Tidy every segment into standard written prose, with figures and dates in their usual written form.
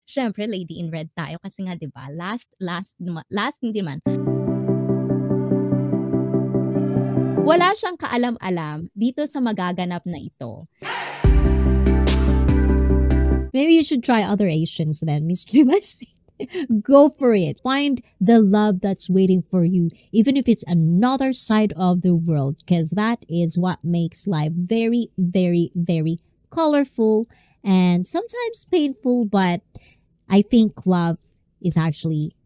syempre Lady in Red tayo kasi nga 'di ba hindi man wala siyang kaalam-alam dito sa magaganap na ito. Maybe you should try other Asians then, Miss Dimashi. Go for it. Find the love that's waiting for you, even if it's another side of the world, because that is what makes life very, very, very colorful and sometimes painful. But I think love is actually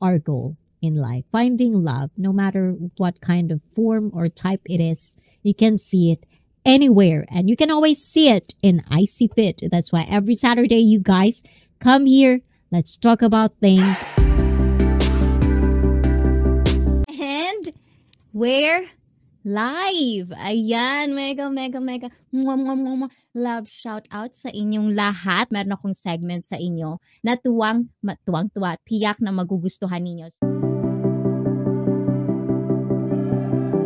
our goal in life. Finding love, no matter what kind of form or type it is, you can see it anywhere, and you can always see it in Icy Fit. That's why every Saturday, you guys come here. Let's talk about things. And we're live. Ayan, mega love shout out sa inyong lahat. Meron akong segment sa inyo na tuwang-tuwa, tiyak na magugustuhan ninyo.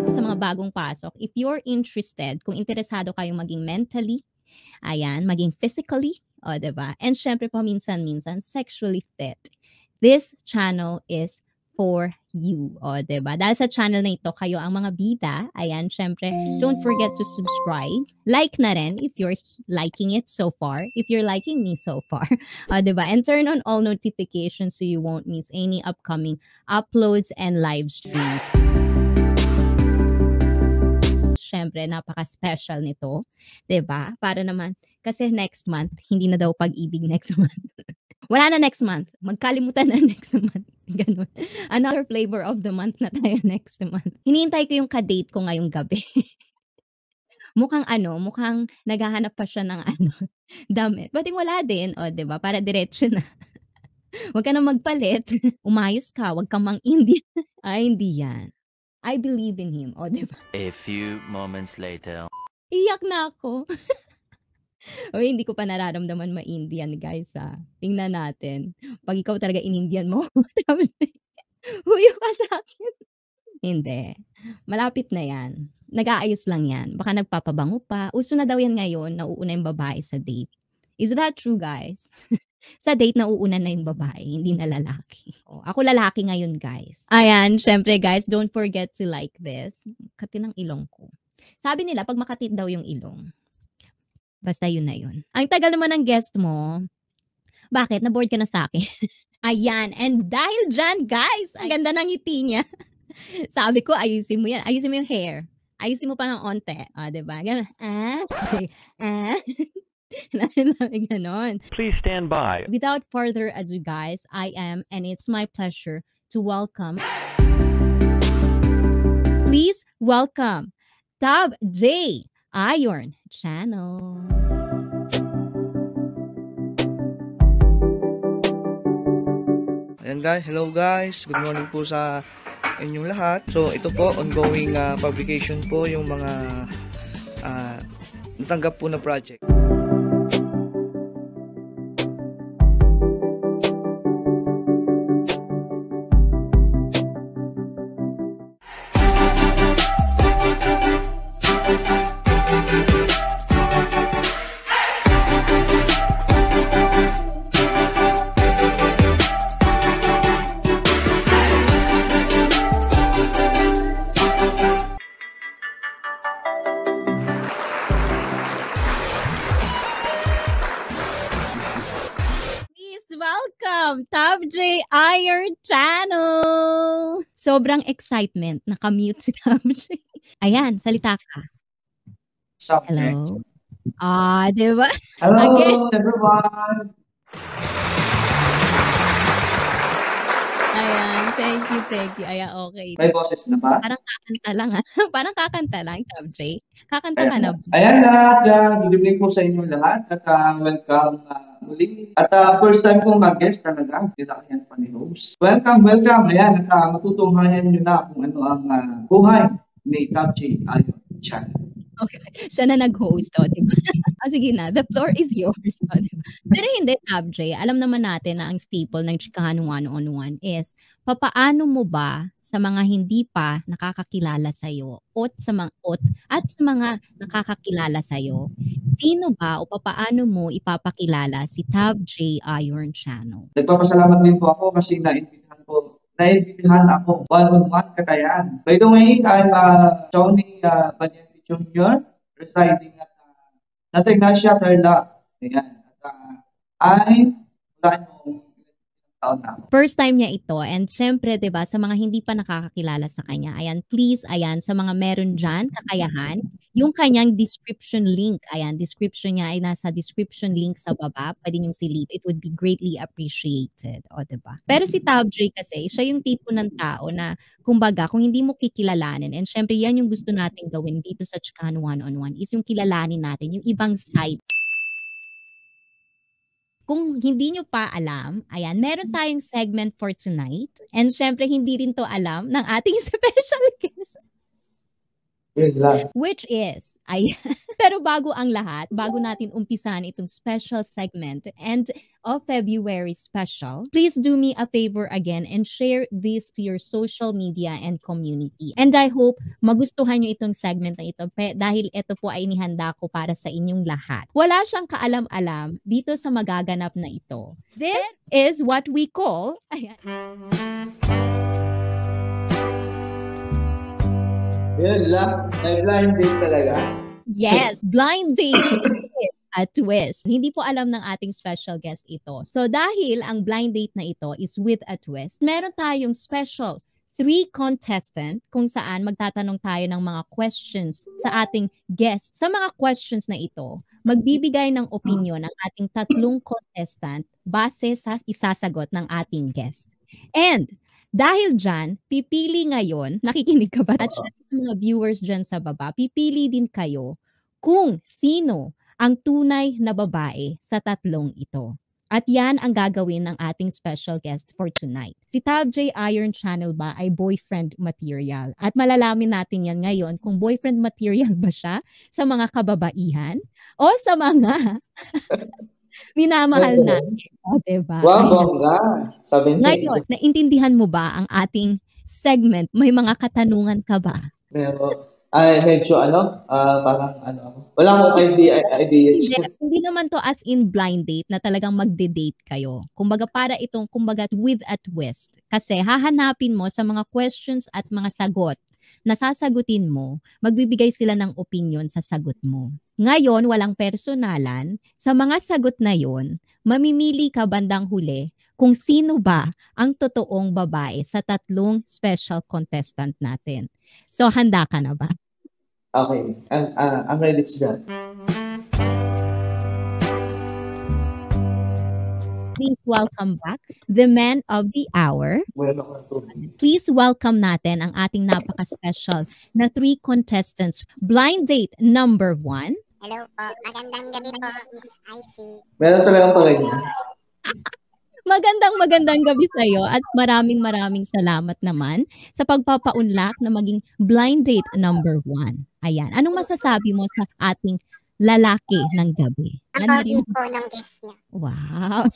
Sa mga bagong pasok, if you're interested, kung interesado kayong maging mentally, ayan, maging physically, o diba? And syempre po minsan-minsan sexually fit. This channel is for you, o diba? Dahil sa channel na ito, kayo ang mga bida, ayan, syempre, don't forget to subscribe. Like na rin if you're liking it so far, if you're liking me so far, o diba? And turn on all notifications so you won't miss any upcoming uploads and live streams. Syempre, napaka-special nito, 'di ba? Para naman kasi next month, hindi na daw pag-ibig next month. Wala na next month. Magkalimutan na next month. Ganun. Another flavor of the month na tayo next month. Hinihintay ko yung ka-date ko ngayong gabi. mukhang naghahanap pa siya ng damit. Bating wala din, o 'di ba? Para diretso na. Huwag ka na magpalit. Umayos ka, huwag kang mang-Indian. Ay, hindi yan. I believe in him. O, diba? A few moments later. Iyak na ako. O, hindi ko pa nararamdaman ma-Indian, guys, ha. Tingnan natin. Pag ikaw talaga in-Indian mo, huyo ka sa akin. Hindi. Malapit na yan. Nag-aayos lang yan. Baka nagpapabango pa. Uso na daw yan ngayon, nauuna yung babae sa date. Is that true, guys? Sa date, nauuna na yung babae, hindi na lalaki. O, ako lalaki ngayon, guys. Ayan, syempre, guys, don't forget to like this. Kati ng ilong ko. Sabi nila, pag makati daw yung ilong. Basta yun na yun. Ang tagal naman ng guest mo. Bakit? Na-bored ka na sa akin? Ayan, and dahil dyan, guys, ang ganda ng ngiti niya. Sabi ko, ayusin mo yan. Ayusin mo yung hair. Ayusin mo pa ng onte. O, diba? Ganun, Please stand by. Without further ado, guys, I am, and it's my pleasure to welcome. Please welcome Tab J Iron Channel. Ayan guys, hello guys. Good morning po sa inyong lahat. So ito po, ongoing publication po yung mga natanggap po na project. Welcome, Tab J Iron Channel! Sobrang excitement, nakamute si Tab J. Ayan, salita ka. Hello? Diba? Hello, again, everyone! Ayan, thank you. Ayan, okay. May boses na ba? Parang kakanta lang, ha? Parang kakanta lang, Tab J. Kakanta ka na ba? Ayan lahat, good evening po sa inyong lahat at welcome muli. At first time kong mag-guest talaga, hindi na kayan pa ni host. Welcome. Ayan, at matutunghayan nyo na kung ano ang buhay ni Tab J Iron Channel. Okay, siya na nag-host, diba? Sige na, the floor is yours, diba? Pero hindi, Tab J, alam naman natin na ang staple ng Chikahan One-on-One is, papaano mo ba sa mga hindi pa nakakakilala sa'yo at sa mga nakakakilala sa'yo, Sino ba o papaano mo ipapakilala si Tav J. Iron Channel? Nagpapasalamat din po ako kasi naimbitahan ako one-on-one katayan. By the way, I'm Johnny Valiente Jr., residing at Santa Ignacia, Tarlac. Ayan. At wala nung taon na ako. First time niya ito and syempre 'di ba sa mga hindi pa nakakakilala sa kanya, ayan please ayan sa mga meron diyan kakayahan, yung kanyang description link, ayan description niya ay nasa description link sa baba, pwede niyong silip, it would be greatly appreciated, o 'di ba? Pero si Tav J kasi siya yung tipo ng tao na kumbaga kung hindi mo kikilalanin and syempre yan yung gusto nating gawin dito sa Chicano One-on-One is yung kilalanin natin yung ibang side. Kung hindi nyo pa alam, ayan, meron tayong segment for tonight. And syempre, hindi rin to alam ng ating special guest. Yun lang. Which is, ayan. Pero bago ang lahat, bago natin umpisan itong special segment and of February special, please do me a favor again and share this to your social media and community. And I hope magustuhan nyo itong segment na ito dahil ito po ay inihanda ko para sa inyong lahat. Wala siyang kaalam-alam dito sa magaganap na ito. This is what we call, ayan. Yun lang. May blind date talaga. Yes, blind date with a twist. Hindi po alam ng ating special guest ito. So dahil ang blind date na ito is with a twist, meron tayong special 3 contestant kung saan magtatanong tayo ng mga questions sa ating guest. Sa mga questions na ito, magbibigay ng opinion ang ating 3 contestant base sa isasagot ng ating guest. And dahil dyan, pipili ngayon, nakikinig ka ba? At sa mga viewers dyan sa baba, pipili din kayo kung sino ang tunay na babae sa 3 ito. At yan ang gagawin ng ating special guest for tonight. Si Tav J. Iron Channel ba ay boyfriend material? At malalamin natin yan ngayon kung boyfriend material ba siya sa mga kababaihan o sa mga minamahal natin. O, diba? Wow, bongga. Sabi niya. Ngayon, naintindihan mo ba ang ating segment? May mga katanungan ka ba? Medyo parang wala akong idea. Hindi naman to as in blind date na talagang magde-date kayo. Kumbaga para itong with a twist. Kasi hahanapin mo sa mga questions at mga sagot na sasagutin mo, magbibigay sila ng opinion sa sagot mo. Ngayon, walang personalan. Sa mga sagot na yon, mamimili ka bandang huli kung sino ba ang totoong babae sa 3 special contestant natin. So, handa ka na ba? Okay. I'm ready to that. Please welcome back the man of the hour. Please welcome natin ang ating napaka-special na 3 contestants. Blind date number 1. Hello po. Magandang gabi po, Miss Ivy. Meron talagang paganyan. Magandang gabi sa iyo at maraming salamat naman sa pagpapaunlak na maging blind date number 1. Ayan. Anong masasabi mo sa ating lalaki ng gabi? Ang pogi po ng guest niya. Wow.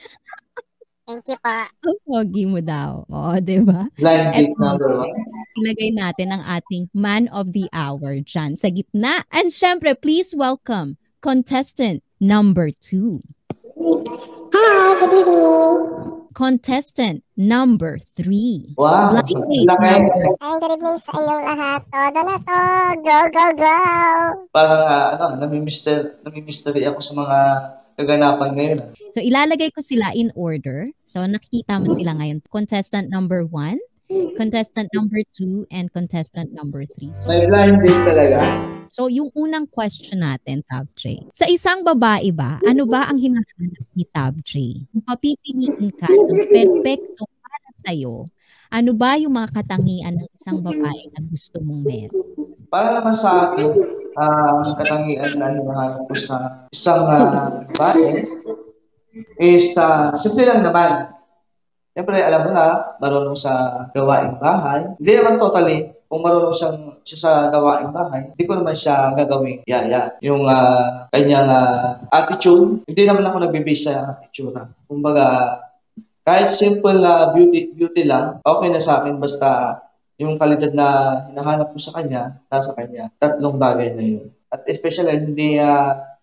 Thank you po. Ang pogi mo daw. O, diba? Blind date number 1. Ilagay natin ang ating man of the hour dyan sa gitna. And syempre, please welcome contestant number 2. Hi, good evening. Contestant number 3. Wow. Blind date number. Ay, good evening sa inyong lahat. Todo na to. Go, go, go. Parang nami-mystery ako sa mga kaganapan ngayon. So, ilalagay ko sila in order. So, nakikita mo sila ngayon. Contestant number 1, contestant number 2, and contestant number 3. So, May blind date talaga. So, yung unang question natin, Tav J. Sa isang babae ba, ano ba ang hinahanap ni Tav J? Kung papipiliin ka ng perfecto para sa'yo, ano ba yung mga katangian ng isang babae na gusto mong meron? Para naman sa akin, ang katangian na hinahanap ko sa isang babae is simple lang naman. Siyempre, alam mo na, marunong sa gawaing bahay. Hindi naman totally, kung marunong siya sa gawaing bahay, hindi ko naman siya gagawin yaya. Yung kanyang attitude, hindi naman ako nagbibase sa attitude. Kumbaga, kahit simple beauty lang, okay na sa akin basta yung kalidad na hinahanap ko sa kanya, nasa kanya. 3 bagay na yun. At especially, hindi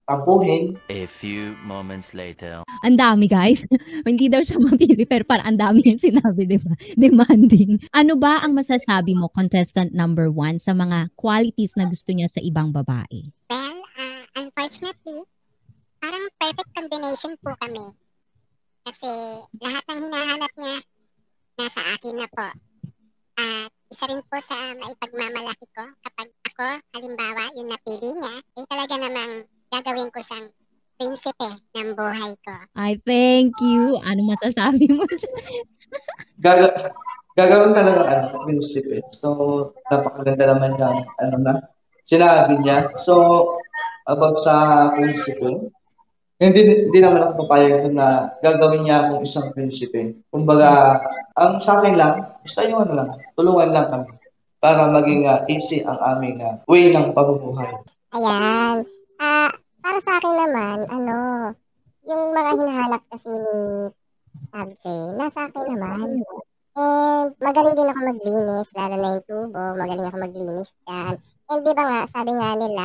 tampuhin. A few moments later. Ang dami, guys. Hindi daw siya mapili, pero parang ang dami yung sinabi, di ba? Demanding. Ano ba ang masasabi mo, contestant number 1, sa mga qualities na gusto niya sa ibang babae? Well, unfortunately, parang perfect combination po kami. Kasi lahat ng hinahanap niya, nasa akin na po. At isa rin po sa maipagmamalaki ko, kapag ako, halimbawa, yung napili niya, ay talaga namang gagawin ko siyang prinsipe ng buhay ko. I thank you. Ano masasabi mo dyan? Gaga- Gagawin talaga prinsipe. So, napakaganda naman niya, sinabi niya. So, about sa prinsipe, hindi naman ako papayag doon na gagawin niya akong isang prinsipe. Kumbaga, ang sa akin lang, basta yung tulungan lang kami para maging easy ang aming way ng pamumuhay. Ayan. Para sa akin naman, yung mga hinahanap kasi ni RJ, nasa akin naman. And magaling din ako maglinis, lalo na yung tubo, magaling ako maglinis dyan. And di ba nga, sabi nga nila,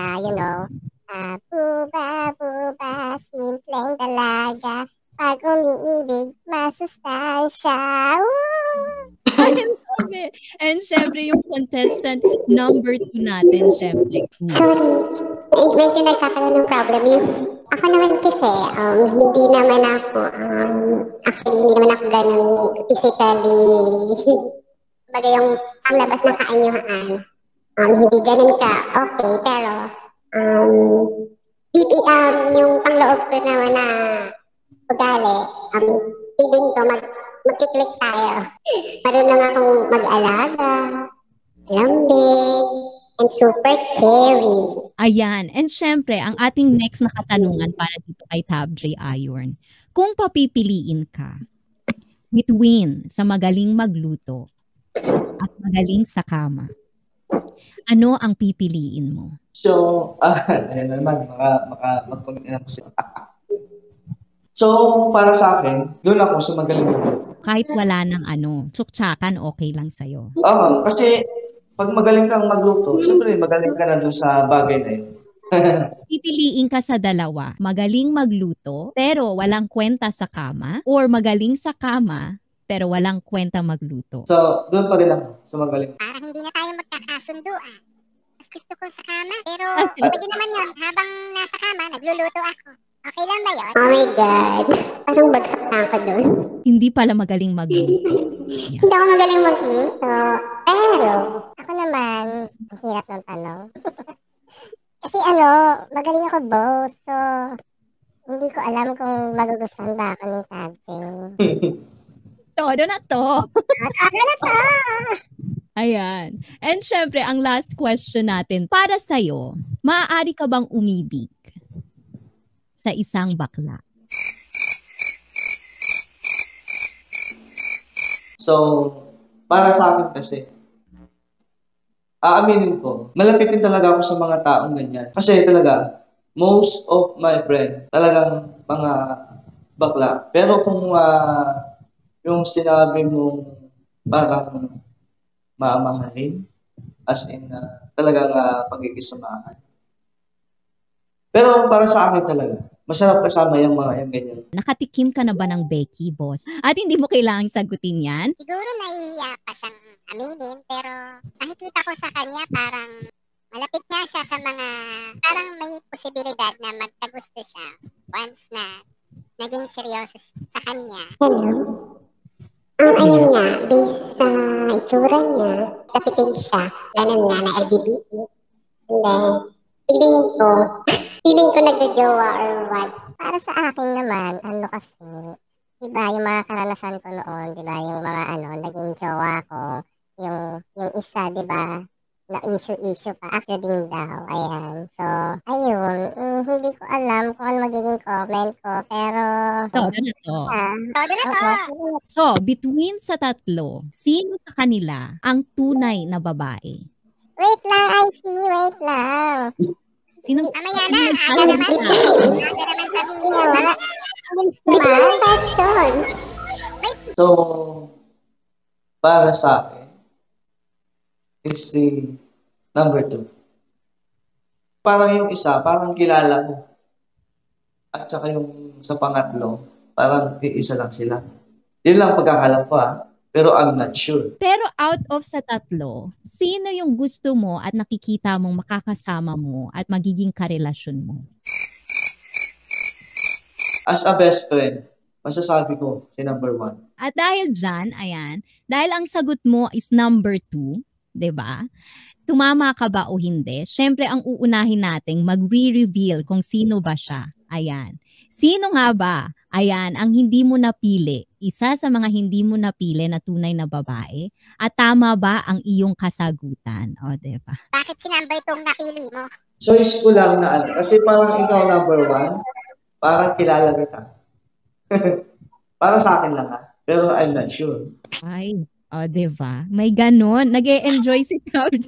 buba, simpleng dalaga, pag umiibig, masustansya. Sabi. And syempre, yung contestant number 2 natin, syempre. Sorry, medyo nagkakaroon ng problem. Ako naman kasi, hindi naman ako, actually, hindi naman ako ganun physically, baga yung panglabas ng kaanyuhan. Hindi ganun ka, okay, pero, yung pangloob ko naman na ugali, feeling ko, magkiklik tayo. Marunong akong mag-alaga, lambing, and super caring. Ayan. And syempre, ang ating next na katanungan para dito kay Tab J. Ayorn. Kung papipiliin ka between sa magaling magluto at magaling sa kama, ano ang pipiliin mo? So, ayan naman, mag-comment na siya. So, para sa akin, doon ako sa magaling magluto. Kahit wala ng tsuktsakan, okay lang sa'yo. Kasi pag magaling kang magluto, syempre magaling ka na doon sa bagay na yun. Pipiliin ka sa dalawa. Magaling magluto, pero walang kwenta sa kama, or magaling sa kama, pero walang kwenta magluto. So, doon pa rin ako sa magaling. Para hindi na tayo magkakasunduan. Mas gusto ko sa kama, pero pwede naman yun. Habang nasa kama, nagluluto ako. Okay lang ba yun? Oh my God. Parang bagsak na ako doon. Hindi pala magaling magluto. Hindi ako magaling magluto. Pero, ako naman, ang hirap ng tanong. Kasi magaling ako both. So, hindi ko alam kung magugustuhan ba ako ni Tabji. Todo na to. Ako na to! Ayan. And syempre, ang last question natin, para sa'yo, maaari ka bang umibig sa isang bakla? So, para sa akin kasi, aaminin ko, malapit din talaga ako sa mga taong ganyan. Kasi talaga, most of my friends, talagang mga bakla. Pero kung yung sinabi mong parang maamahalin, as in talagang pagkikisamahan. Pero para sa akin talaga, masarap kasama yung mga yung ganyan. Nakatikim ka na ba ng Becky, boss? At hindi mo kailangang sagutin yan? Siguro naiiyak pa siyang aminin, pero nakikita ko sa kanya parang malapit nga siya sa mga, parang may posibilidad na magkagusto siya once na naging seryoso sa kanya. Hello? Ayun nga, based sa itsura niya, kapitin siya, ganun nga na LGBT. And then, feeling ko nagjojowa or what. Para sa akin naman, kasi, diba yung mga karanasan ko noon, diba yung mga naging jowa ko, yung isa, diba, na issue pa, after din daw, ayan. So, ayun, hindi ko alam kung ano magiging comment ko, pero... Todo na to. Todo na to! So, between sa tatlo, sino sa kanila ang tunay na babae? Wait lang, IC, wait lang. Sino? Mamaya na, aga naman sabihin. Question. So, para sa akin, is si number 2. Parang yung isa, parang kilala ko. at saka yung sa pangatlo, parang iisa lang sila. Yun lang pagkakalam ko pero I'm not sure. Pero out of sa tatlo, sino yung gusto mo at nakikita mong makakasama mo at magiging karelasyon mo? As a best friend, masasabi ko si number 1. At dahil dyan, ayan, dahil ang sagot mo is number 2, 'di ba? Tumama ka ba o hindi? Syempre, ang uunahin nating magre-reveal kung sino ba siya. Ayan. Sino nga ba? Ayan, ang hindi mo napili. Isa sa mga hindi mo napili na tunay na babae. At tama ba ang iyong kasagutan? O, diba? Bakit si number 2 napili mo? Choice ko lang na kasi parang ikaw number 1, parang kilala kita. Para sa akin lang pero I'm not sure. Ay, o, diba? May ganon. Nag-e-enjoy si Tauri.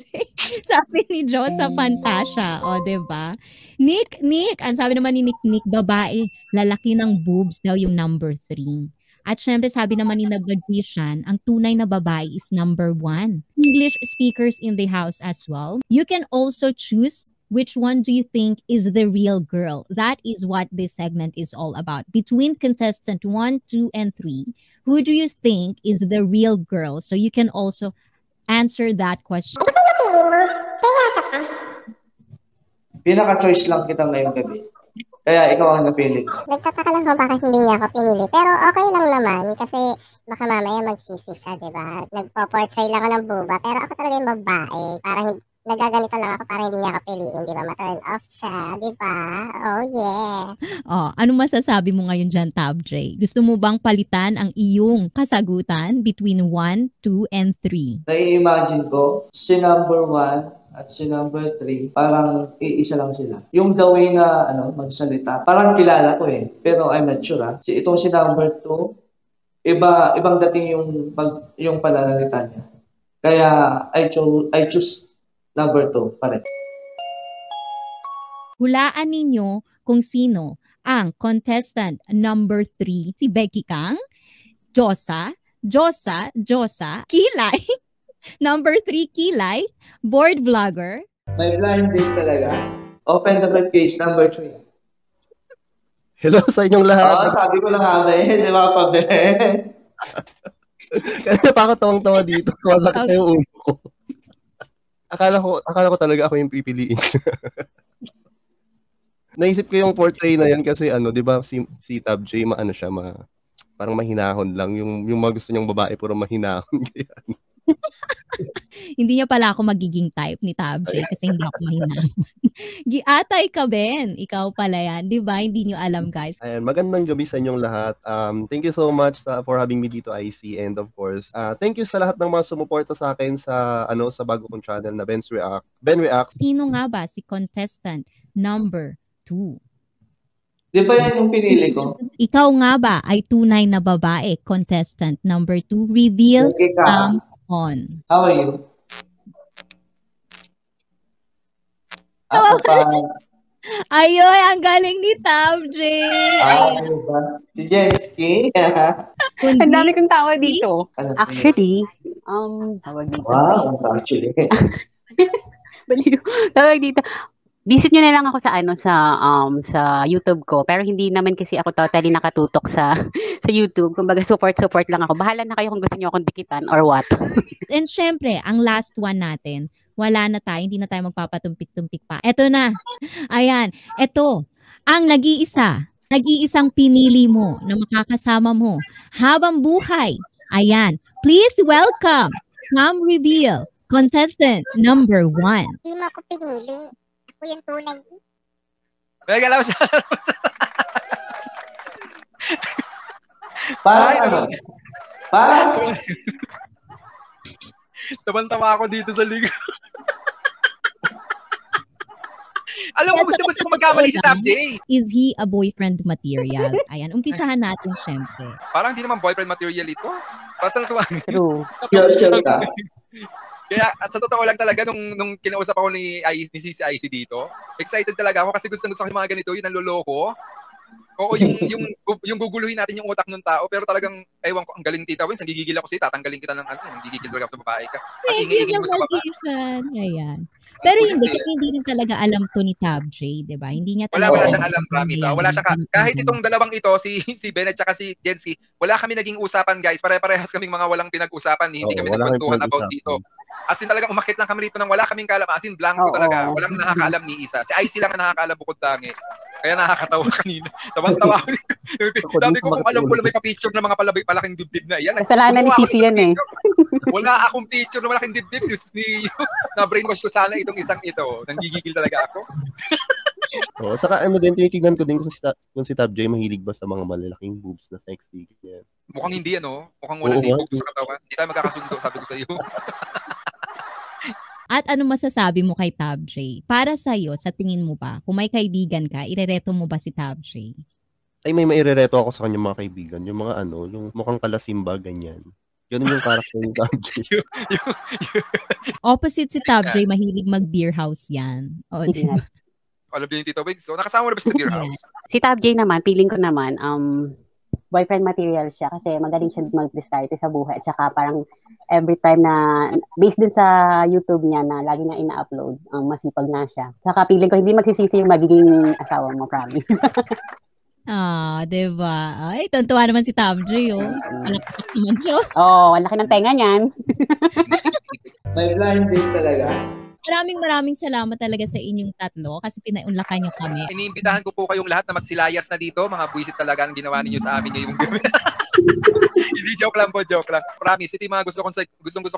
Sabi ni Jo sa Fantasia. O, diba? Nick, ang sabi naman ni Nick, babae, lalaki ng boobs daw yung number 3. At syempre, sabi naman ni Nag-Magician, ang tunay na babae is number 1. English speakers in the house as well. You can also choose which one do you think is the real girl. That is what this segment is all about. Between contestant 1, 2, and 3, who do you think is the real girl? So you can also answer that question. Ano ba napili mo? Seryoso ka? Pinaka-choice lang kita ngayong gabi. Kaya ikaw ang napili ko. Nagtataka lang ako bakit hindi niya ako pinili. Pero okay lang naman kasi baka mamaya magsisi siya, di ba? Nagpo-portray lang ako ng buba pero ako talaga yung babae. Parang nagaganito lang ako para hindi niya ako piliin, di ba? Ma-turn off siya, di ba? Oh, yeah. Oh, ano masasabi mo ngayon dyan, Tab J? Gusto mo bang palitan ang iyong kasagutan between 1, 2, and 3? Nai-imagine ko, si number 1 at si number 3, parang iisa lang sila. Yung the way na magsalita, parang kilala ko pero I'm not sure itong si number 2, ibang dating yung pananalita niya. Kaya I choose number 2 pa rin. Hulaan ninyo kung sino ang contestant number 3. Si Becky Kang, Josa, Kilay, number 3, Kilay, board vlogger. May blind date talaga. Open the case number 3. Hello sa inyong lahat. Sabi ko lang di ba pa Kasi pa ako tawang-tawa dito. So, sakit na yung ulo ko. Akala ko talaga ako yung pipiliin. Naisip ko yung portray na yan kasi 'di ba si Tab J parang mahinahon lang yung mga gusto niyang babae puro mahinahon. Hindi niya pala ako magiging type ni Tab J kasi hindi ako mahinahon. Giatay ka, Ben. Ikaw pala yan. Di ba? Hindi niyo alam, guys. Ayan, magandang gabi sa inyong lahat. Thank you so much for having me dito, IC. And of course, thank you sa lahat ng mga sumuporta sa akin sa bago kong channel na Ben Reacts. Sino nga ba si contestant number 2? Di ba yan yung pinili ko? Ikaw nga ba ay tunay na babae, contestant number 2? Reveal on. How are you? Ako pa. Ayun, ang galing ni Tab J. Diba? Si Jensky. Ang dami kong tawa dito. Ano Actually, tawag dito. Wow, actually. Baliw. Tawag dito. Visit nyo na lang ako sa YouTube ko. Pero hindi naman kasi ako totally nakatutok sa YouTube. Kumbaga support lang ako. Bahala na kayo kung gusto nyo akong dikitan or what. And syempre, ang last one natin, wala na tayo, hindi na tayo magpapatumpik-tumpik pa. Eto na. Ayan. Eto, ang nag-iisang pinili mo na makakasama mo habang buhay. Ayan. Please welcome Sam Reveal, contestant number 1. Hindi mo ako pinili. Ako yung tunay. May galaw siya. Parang Taman-tama ako dito sa liga. Alam mo, gusto ko magkamali si Tab J. Is he a boyfriend material? Ayan, umpisahan natin syempre. Parang hindi naman boyfriend material ito. Basta natuwa. True. sure ka. Kaya at sa totoo lang talaga nung kinausap ako ni CC IC dito, excited talaga ako kasi gusto ko yung mga ganito, yung nanloloko. Oo, yung guguluhin natin yung utak ng tao, pero talagang, ewan ko, ang galing Tita Wins, nagigigil ako sa'yo, tatanggalin kita ng ano, nagigigil talaga ako sa babae ka. Ang Thank you ingay-ingay sa mo sa baba. position. Ayan. Ang Pero kulit hindi, eh. kasi hindi rin talaga alam to ni Tab J, di ba? Hindi niya Wala talaga siyang alam, promise. Wala siya kahit itong dalawang ito, si Ben at saka si Jency, wala kami naging usapan, guys. Pare-parehas kaming mga walang pinag-usapan, hindi Oo, kami wala kayong nagkwentuhan about pinag-usapan. dito. As in talagang umakit lang kami rito nang wala kaming kalam, as in blanco Oo. talaga. Walang nakakaalam ni isa. Si IC lang ang nakakaalam bukod tangi. Kaya nakakatawa kanina. Tawan-tawa ako. Sabi ko kung alam ko na may pa-picture ng mga palaking dibdib na yan. Kasalanan ni Gumawa ako Fifi ng yan eh. picture. Wala akong picture ng malaking dibdib. Diyos niyo. Na-brainwash ko sana itong isang ito. Nanggigigil talaga ako. Oo, saka ano din, tinitignan ko din kung si Tab J mahilig ba sa mga malalaking boobs na sexy. Yan. Mukhang hindi mukhang walang Oo nga. libog sa katawan. Hindi tayo magkakasundo, sabi ko sa iyo. At ano masasabi mo kay Tab J? Para sa'yo, sa tingin mo ba, kung may kaibigan ka, irereto mo ba si Tab J? Ay, may mairereto ako sa kanya mga kaibigan. Yung mga yung mukhang kalasimba, ganyan. Ganun yung character ni Tab J. Opposite si Tab J, mahilig mag-beer house yan. O, Hindi diba? Alam niyo yung Tito Wings. So, nakasama mo na ba sa beer house? Si Tab J naman, feeling ko naman, boyfriend material siya kasi magaling siya mag-diskarte sa buhay. At saka parang every time na, based dun sa YouTube niya na lagi niya ina-upload, masipag na siya. Saka feeling ko hindi magsisisi yung magiging asawa mo, promise. Diba? Ay, tuntua naman si Tab J, oh. Palakpak naman siya. Oo, ang laki ng tenga niyan. May blind date talaga. Maraming salamat talaga sa inyong tatlo kasi pinaunlakan niyo kami. Iniimbitahan ko po kayong lahat na magsilayas na dito. Mga buwisit talaga ang ginawa ninyo sa amin ngayong gabi. Hindi, joke lang po, joke lang. Promise, ito yung mga gusto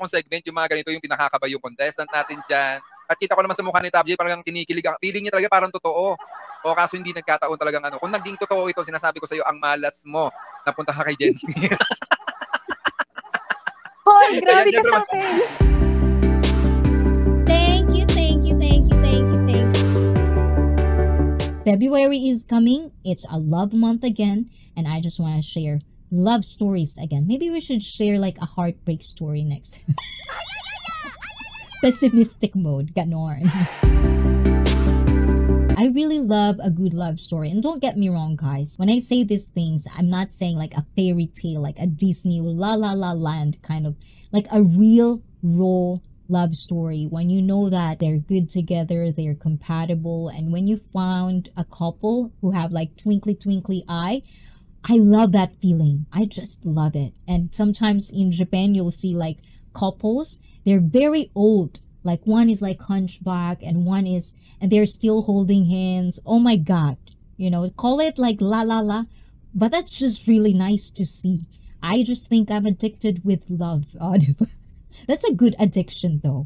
kong segment, yung mga ganito, yung pinakakaba yung contestant natin dyan. At kita ko naman sa mukha ni Tab J, parang kinikilig. Feeling niya talaga parang totoo. O kaso hindi nagkataon talagang ano. Kung naging totoo ito, sinasabi ko sa iyo, ang malas mo. Napunta ka kay Jency. Hoy, grabe ka sa akin. February is coming. It's a love month again. And I just want to share love stories again. Maybe we should share like a heartbreak story next. Pessimistic mode. Ganon. I really love a good love story. And don't get me wrong, guys. When I say these things, I'm not saying like a fairy tale, like a Disney La La La Land kind of, like a real, raw love story. When you know that they're good together, they're compatible, and when you found a couple who have like twinkly, twinkly eye, I love that feeling. I just love it. And sometimes in Japan, you'll see like couples, they're very old. Like one is like hunchback and and they're still holding hands. Oh my God. You know, call it like la la la. But that's just really nice to see. I just think I'm addicted with love. That's a good addiction though.